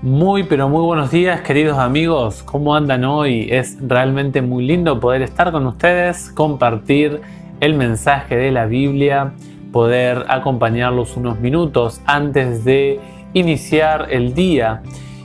Muy pero muy buenos días, queridos amigos. ¿Cómo andan hoy? Es realmente muy lindo poder estar con ustedes, compartir el mensaje de la Biblia, poder acompañarlos unos minutos antes de iniciar el día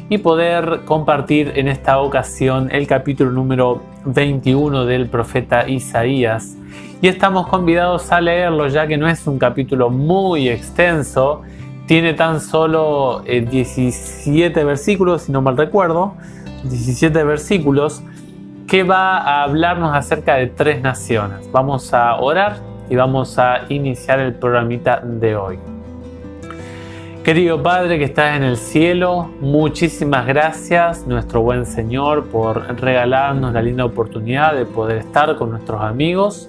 y poder compartir en esta ocasión el capítulo número 21 del profeta Isaías. Y estamos convidados a leerlo, ya que no es un capítulo muy extenso. Tiene tan solo 17 versículos, si no mal recuerdo, 17 versículos, que va a hablarnos acerca de 3 naciones. Vamos a orar y vamos a iniciar el programita de hoy. Querido Padre que estás en el cielo, muchísimas gracias, nuestro buen Señor, por regalarnos la linda oportunidad de poder estar con nuestros amigos.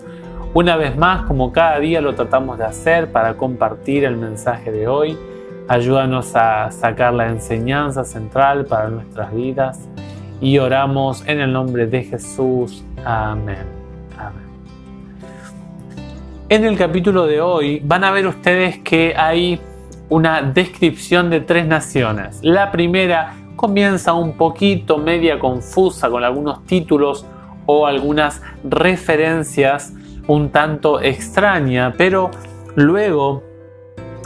Una vez más, como cada día lo tratamos de hacer para compartir el mensaje de hoy. Ayúdanos a sacar la enseñanza central para nuestras vidas y oramos en el nombre de Jesús. Amén. Amén. En el capítulo de hoy van a ver ustedes que hay una descripción de 3 naciones. La primera comienza un poquito media confusa con algunos títulos o algunas referencias un tanto extraña, pero luego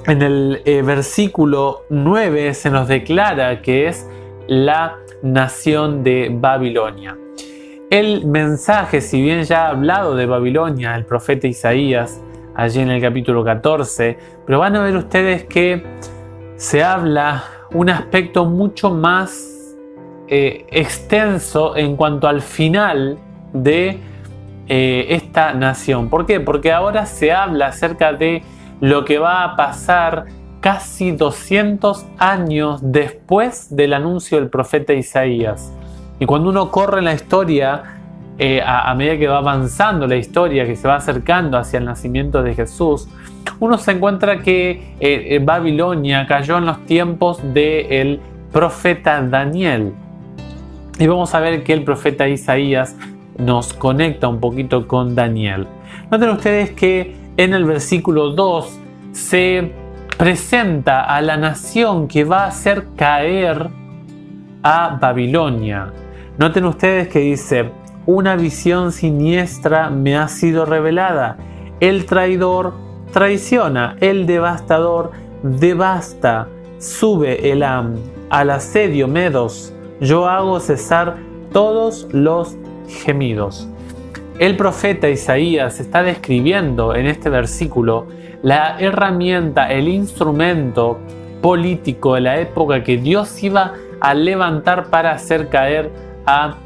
en el versículo 9 se nos declara que es la nación de Babilonia. El mensaje, si bien ya ha hablado de Babilonia el profeta Isaías allí en el capítulo 14, pero van a ver ustedes que se habla un aspecto mucho más extenso en cuanto al final de esta nación. ¿Por qué? Porque ahora se habla acerca de lo que va a pasar casi 200 años después del anuncio del profeta Isaías. Y cuando uno corre en la historia, a medida que va avanzando la historia, que se va acercando hacia el nacimiento de Jesús, uno se encuentra que Babilonia cayó en los tiempos del profeta Daniel. Y vamos a ver que el profeta Isaías nos conecta un poquito con Daniel. Noten ustedes que en el versículo 2 se presenta a la nación que va a hacer caer a Babilonia. Noten ustedes que dice: una visión siniestra me ha sido revelada. El traidor traiciona, el devastador devasta. Sube Elam al asedio Medos. Yo hago cesar todos los gemidos. El profeta Isaías está describiendo en este versículo la herramienta, el instrumento político de la época que Dios iba a levantar para hacer caer a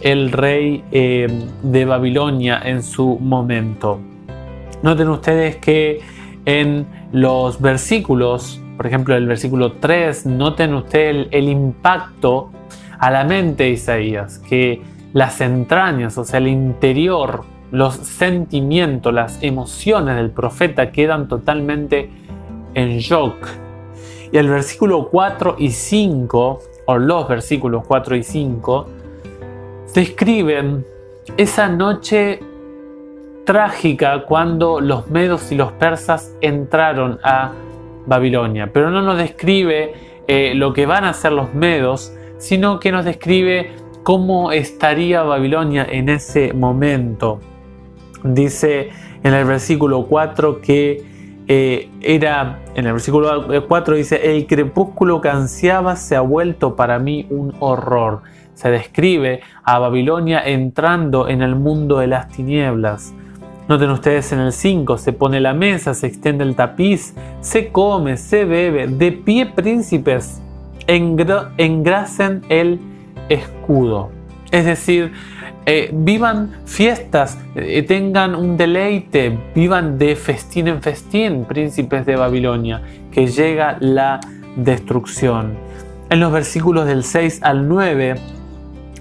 el rey de Babilonia en su momento. Noten ustedes que en los versículos, por ejemplo el versículo 3, noten ustedes el impacto a la mente de Isaías, que las entrañas, o sea, el interior, los sentimientos, las emociones del profeta quedan totalmente en shock. Y el versículo 4 y 5, o los versículos 4 y 5, describen esa noche trágica cuando los medos y los persas entraron a Babilonia. Pero no nos describe lo que van a hacer los medos, sino que nos describe cómo estaría Babilonia en ese momento. Dice en el versículo 4 que en el versículo 4 dice: el crepúsculo que ansiaba se ha vuelto para mí un horror. Se describe a Babilonia entrando en el mundo de las tinieblas. Noten ustedes en el 5, se pone la mesa, se extiende el tapiz, se come, se bebe, de pie príncipes, engrasen el escudo. Es decir, vivan fiestas, tengan un deleite, vivan de festín en festín, príncipes de Babilonia, que llega la destrucción. En los versículos del 6 al 9,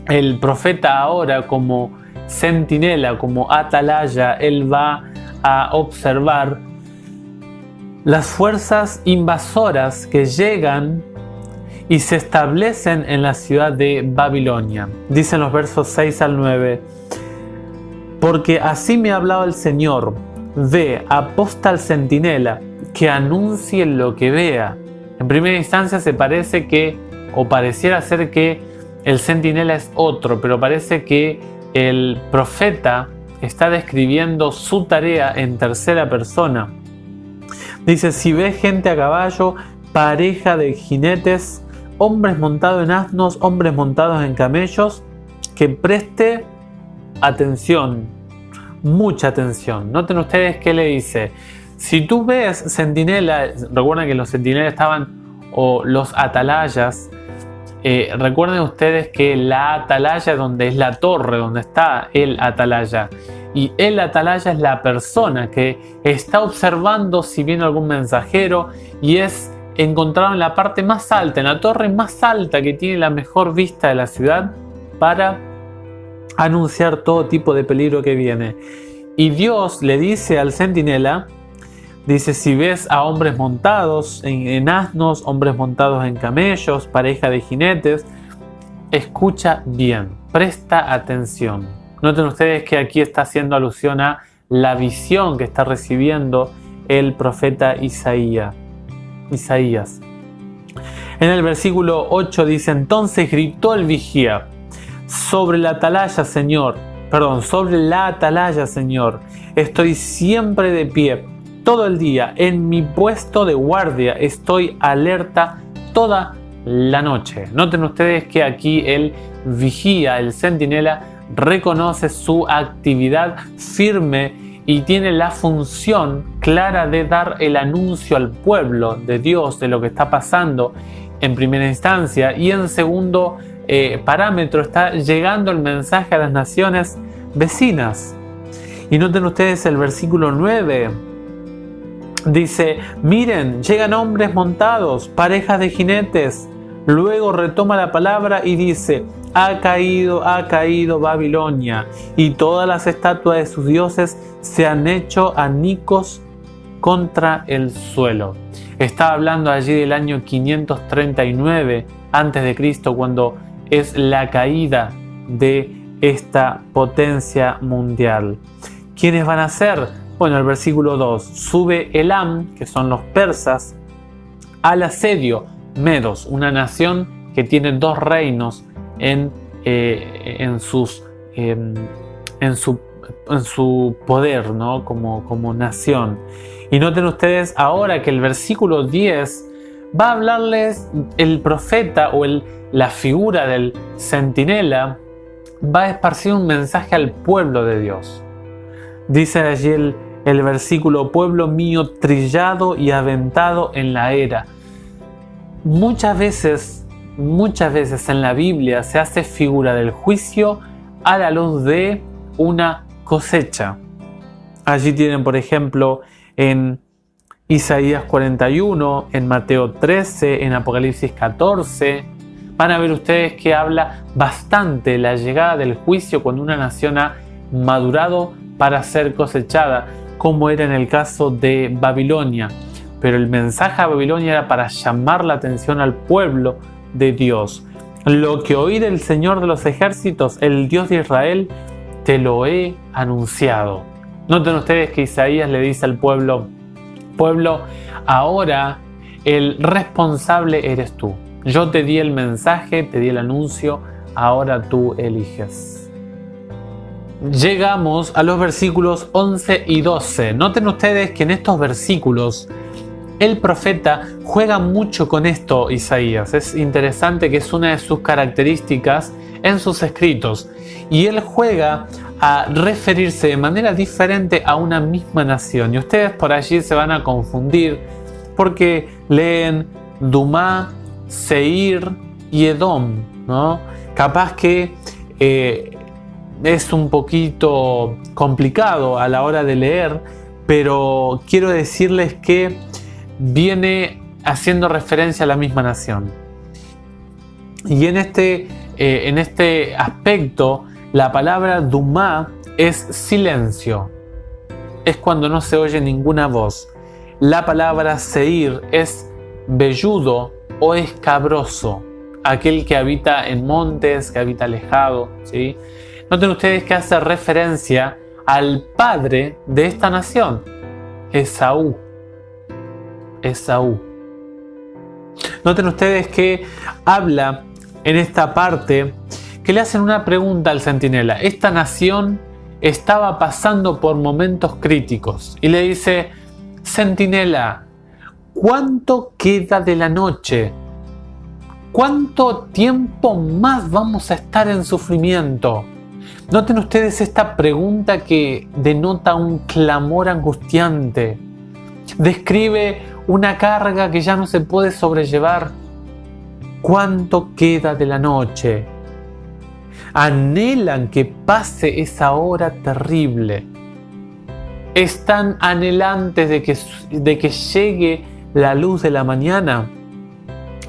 el profeta ahora como centinela, como atalaya, él va a observar las fuerzas invasoras que llegan y se establecen en la ciudad de Babilonia. Dicen los versos 6 al 9: porque así me ha hablado el Señor, ve, aposta al centinela, que anuncie lo que vea. En primera instancia se parece que o pareciera ser que el centinela es otro, pero parece que el profeta está describiendo su tarea en tercera persona. Dice: si ves gente a caballo, pareja de jinetes, hombres montados en asnos, hombres montados en camellos, que preste atención, mucha atención. Noten ustedes qué le dice. Si tú ves centinela, recuerden que los centinelas estaban, o los atalayas, recuerden ustedes que la atalaya es donde es la torre, donde está el atalaya. Y el atalaya es la persona que está observando si viene algún mensajero y es encontrado en la parte más alta, en la torre más alta que tiene la mejor vista de la ciudad para anunciar todo tipo de peligro que viene. Y Dios le dice al centinela, dice: si ves a hombres montados en asnos, hombres montados en camellos, pareja de jinetes, escucha bien, presta atención. Noten ustedes que aquí está haciendo alusión a la visión que está recibiendo el profeta Isaías. En el versículo 8 dice: entonces gritó el vigía: sobre la atalaya, Señor, estoy siempre de pie, todo el día, en mi puesto de guardia, estoy alerta toda la noche. Noten ustedes que aquí el vigía, el centinela, reconoce su actividad firme y tiene la función clara de dar el anuncio al pueblo de Dios de lo que está pasando en primera instancia, y en segundo parámetro está llegando el mensaje a las naciones vecinas. Y noten ustedes el versículo 9. Dice: miren, llegan hombres montados, parejas de jinetes. Luego retoma la palabra y dice: ha caído Babilonia, y todas las estatuas de sus dioses se han hecho anicos contra el suelo. Está hablando allí del año 539 a.C., cuando es la caída de esta potencia mundial. ¿Quiénes van a ser? Bueno, el versículo 2: sube Elam, que son los persas, al asedio, Medos, una nación que tiene dos reinos en su poder, ¿no? como nación. Y noten ustedes ahora que el versículo 10 va a hablarles el profeta o la figura del centinela, va a esparcir un mensaje al pueblo de Dios. Dice allí el versículo: pueblo mío trillado y aventado en la era. Muchas veces en la Biblia se hace figura del juicio a la luz de una cosecha. Allí tienen, por ejemplo, en Isaías 41, en Mateo 13, en Apocalipsis 14. Van a ver ustedes que habla bastante de la llegada del juicio cuando una nación ha madurado para ser cosechada, como era en el caso de Babilonia. Pero el mensaje a Babilonia era para llamar la atención al pueblo de Dios. Lo que oí del Señor de los ejércitos, el Dios de Israel, te lo he anunciado. Noten ustedes que Isaías le dice al pueblo: pueblo, ahora el responsable eres tú. Yo te di el mensaje, te di el anuncio, ahora tú eliges. Llegamos a los versículos 11 y 12. Noten ustedes que en estos versículos el profeta juega mucho con esto, Isaías. Es interesante que es una de sus características en sus escritos. Y él juega a referirse de manera diferente a una misma nación. Y ustedes por allí se van a confundir porque leen Dumá, Seir y Edom, ¿no? Capaz que es un poquito complicado a la hora de leer, pero quiero decirles que viene haciendo referencia a la misma nación. Y en este aspecto, la palabra Dumá es silencio. Es cuando no se oye ninguna voz. La palabra Seir es velludo o escabroso, aquel que habita en montes, que habita alejado, ¿sí? Noten ustedes que hace referencia al padre de esta nación, Esaú. Noten ustedes que habla en esta parte que le hacen una pregunta al centinela. Esta nación estaba pasando por momentos críticos y le dice: centinela, ¿cuánto queda de la noche? ¿Cuánto tiempo más vamos a estar en sufrimiento? Noten ustedes esta pregunta que denota un clamor angustiante. Describe una carga que ya no se puede sobrellevar. ¿Cuánto queda de la noche? Anhelan que pase esa hora terrible. Están anhelantes de que llegue la luz de la mañana.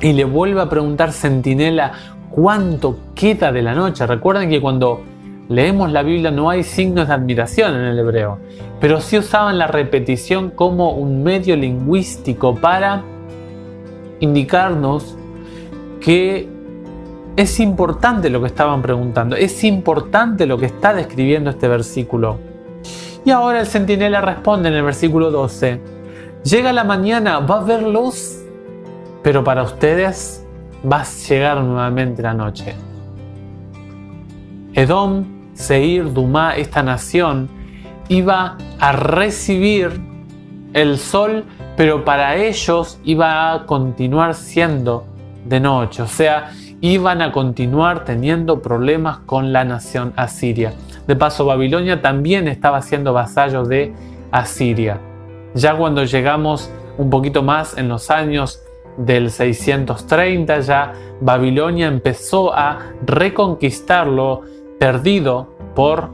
Y le vuelve a preguntar centinela: ¿cuánto queda de la noche? Recuerden que cuando leemos la Biblia no hay signos de admiración en el hebreo, pero sí usaban la repetición como un medio lingüístico para indicarnos que es importante lo que estaban preguntando, es importante lo que está describiendo este versículo. Y ahora el centinela responde en el versículo 12: llega la mañana, va a haber luz, pero para ustedes va a llegar nuevamente la noche. Edom, Seir, Dumá, esta nación, iba a recibir el sol, pero para ellos iba a continuar siendo de noche. O sea, iban a continuar teniendo problemas con la nación asiria. De paso, Babilonia también estaba siendo vasallo de Asiria. Ya cuando llegamos un poquito más en los años del 630, ya Babilonia empezó a reconquistar lo perdido por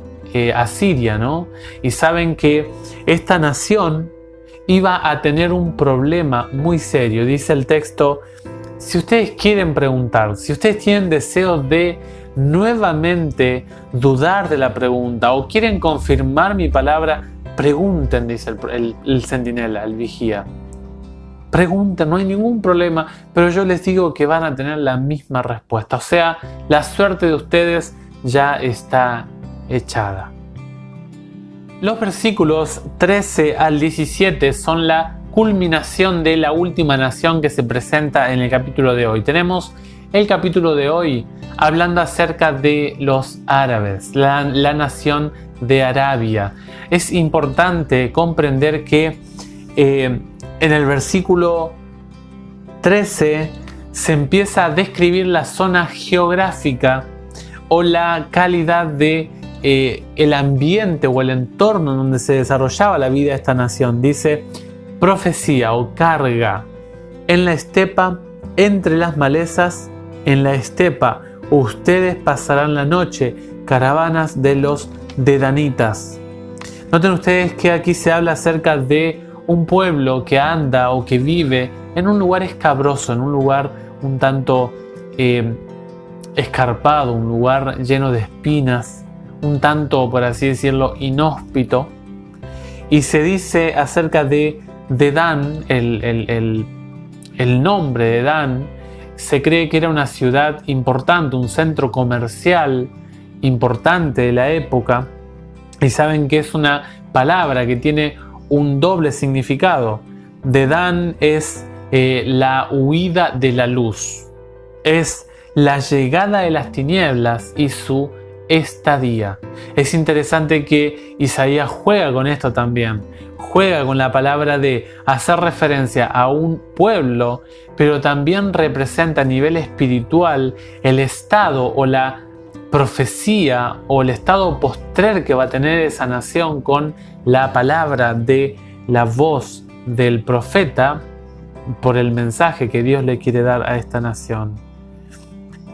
Asiria, ¿no? Y saben que esta nación iba a tener un problema muy serio. Dice el texto: si ustedes quieren preguntar, si ustedes tienen deseos de nuevamente dudar de la pregunta o quieren confirmar mi palabra, pregunten, dice el centinela, el vigía. Pregunten, no hay ningún problema, pero yo les digo que van a tener la misma respuesta. O sea, la suerte de ustedes ya está echada. Los versículos 13 al 17 son la culminación de la última nación que se presenta en el capítulo de hoy. Tenemos el capítulo de hoy hablando acerca de los árabes, la nación de Arabia. Es importante comprender que en el versículo 13 se empieza a describir la zona geográfica o la calidad de el ambiente o el entorno en donde se desarrollaba la vida de esta nación. Dice: profecía o carga en la estepa, entre las malezas, en la estepa ustedes pasarán la noche, caravanas de los dedanitas. Noten ustedes que aquí se habla acerca de un pueblo que anda o que vive en un lugar escabroso, en un lugar un tanto escarpado, un lugar lleno de espinas, un tanto, por así decirlo, inhóspito. Y se dice acerca de Dan, el nombre de Dan, se cree que era una ciudad importante, un centro comercial importante de la época. Y saben que es una palabra que tiene un doble significado. Dedan es la huida de la luz, es la llegada de las tinieblas y su estadía. Es interesante que Isaías juega con esto también, juega con la palabra de hacer referencia a un pueblo, pero también representa a nivel espiritual el estado o la profecía o el estado postrer que va a tener esa nación con la palabra de la voz del profeta por el mensaje que Dios le quiere dar a esta nación.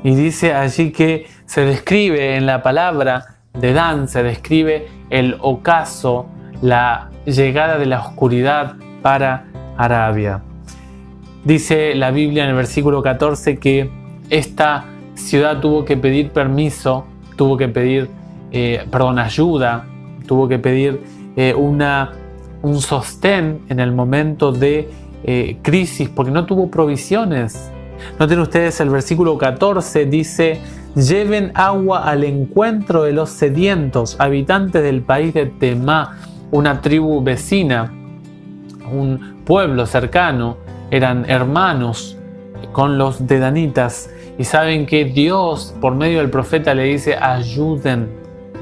Y dice allí que se describe en la palabra de Dan, se describe el ocaso, la llegada de la oscuridad para Arabia. Dice la Biblia en el versículo 14 que esta ciudad tuvo que pedir permiso, tuvo que pedir ayuda, tuvo que pedir un sostén en el momento de crisis, porque no tuvo provisiones. Noten ustedes el versículo 14, dice: lleven agua al encuentro de los sedientos, habitantes del país de Temá, una tribu vecina, un pueblo cercano, eran hermanos con los dedanitas. Y saben que Dios, por medio del profeta, le dice: ayuden,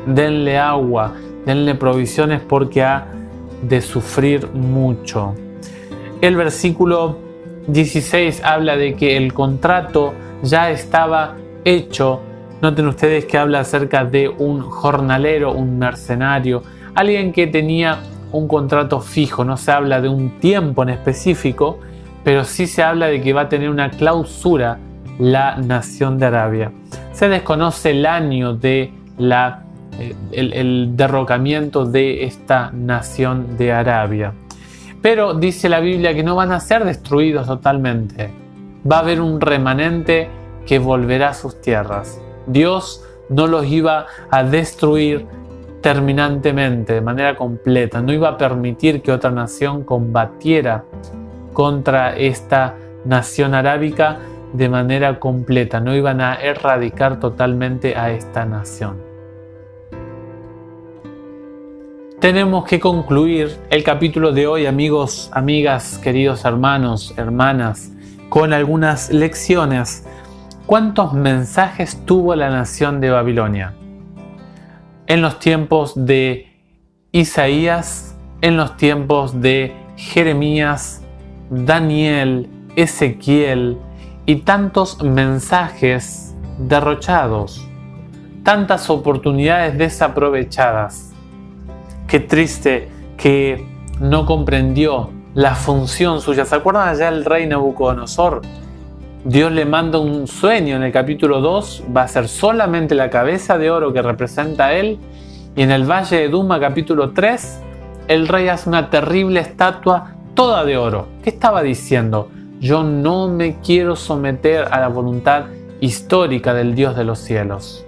denle agua, denle provisiones porque ha de sufrir mucho. El versículo 16 habla de que el contrato ya estaba hecho. Noten ustedes que habla acerca de un jornalero, un mercenario, alguien que tenía un contrato fijo. No se habla de un tiempo en específico, pero sí se habla de que va a tener una clausura la nación de Arabia. Se desconoce el año de el derrocamiento de esta nación de Arabia. Pero dice la Biblia que no van a ser destruidos totalmente. Va a haber un remanente que volverá a sus tierras. Dios no los iba a destruir terminantemente, de manera completa. No iba a permitir que otra nación combatiera contra esta nación arábica de manera completa. No iban a erradicar totalmente a esta nación. Tenemos que concluir el capítulo de hoy, amigos, amigas, queridos hermanos, hermanas, con algunas lecciones. ¿Cuántos mensajes tuvo la nación de Babilonia? En los tiempos de Isaías, en los tiempos de Jeremías, Daniel, Ezequiel y tantos mensajes derrochados, tantas oportunidades desaprovechadas. Qué triste que no comprendió la función suya. ¿Se acuerdan allá el rey Nabucodonosor? Dios le manda un sueño en el capítulo 2, va a ser solamente la cabeza de oro que representa a él, y en el valle de Duma, capítulo 3, el rey hace una terrible estatua toda de oro. ¿Qué estaba diciendo? Yo no me quiero someter a la voluntad histórica del Dios de los cielos.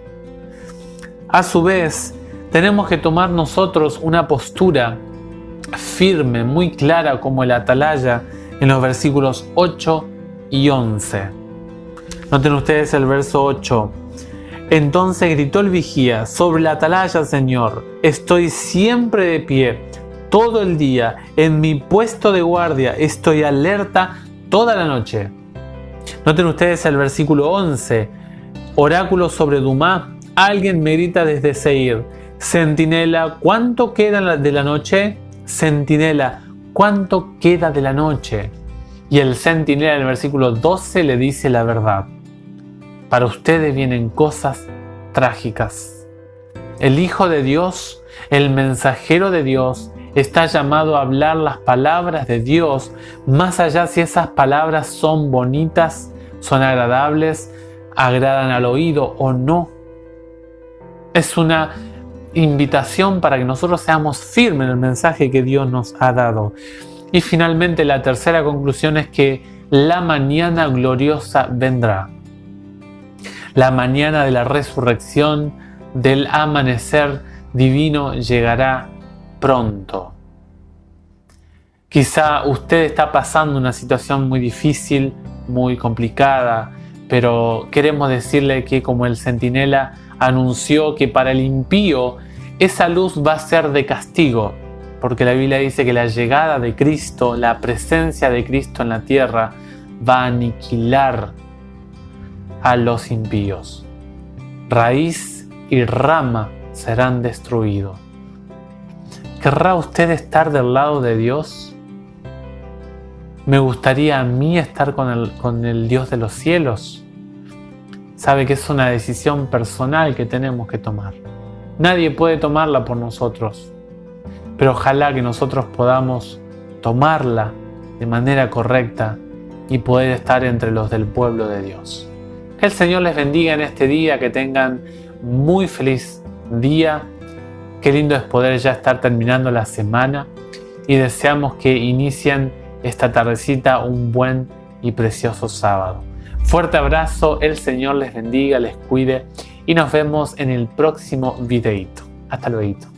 A su vez, tenemos que tomar nosotros una postura firme, muy clara, como el atalaya en los versículos 8 y 11. Noten ustedes el verso 8. Entonces gritó el vigía: sobre la atalaya, Señor, estoy siempre de pie, todo el día, en mi puesto de guardia, estoy alerta toda la noche. Noten ustedes el versículo 11. Oráculo sobre Dumá, alguien me grita desde Seir: Centinela, ¿cuánto queda de la noche? Centinela, ¿cuánto queda de la noche? Y el centinela en el versículo 12 le dice la verdad. Para ustedes vienen cosas trágicas. El Hijo de Dios, el mensajero de Dios, está llamado a hablar las palabras de Dios, más allá si esas palabras son bonitas, son agradables, agradan al oído o no. Es una invitación para que nosotros seamos firmes en el mensaje que Dios nos ha dado. Y finalmente la tercera conclusión es que la mañana gloriosa vendrá. La mañana de la resurrección, del amanecer divino, llegará pronto. Quizá usted está pasando una situación muy difícil, muy complicada, pero queremos decirle que, como el centinela anunció que para el impío esa luz va a ser de castigo, porque la Biblia dice que la llegada de Cristo, la presencia de Cristo en la tierra, va a aniquilar a los impíos. Raíz y rama serán destruidos. ¿Querrá usted estar del lado de Dios? Me gustaría a mí estar con el Dios de los cielos. Sabe que es una decisión personal que tenemos que tomar. Nadie puede tomarla por nosotros. Pero ojalá que nosotros podamos tomarla de manera correcta y poder estar entre los del pueblo de Dios. Que el Señor les bendiga en este día, que tengan muy feliz día. Qué lindo es poder ya estar terminando la semana y deseamos que inicien esta tardecita un buen y precioso sábado. Fuerte abrazo, el Señor les bendiga, les cuide y nos vemos en el próximo videíto. Hasta luego.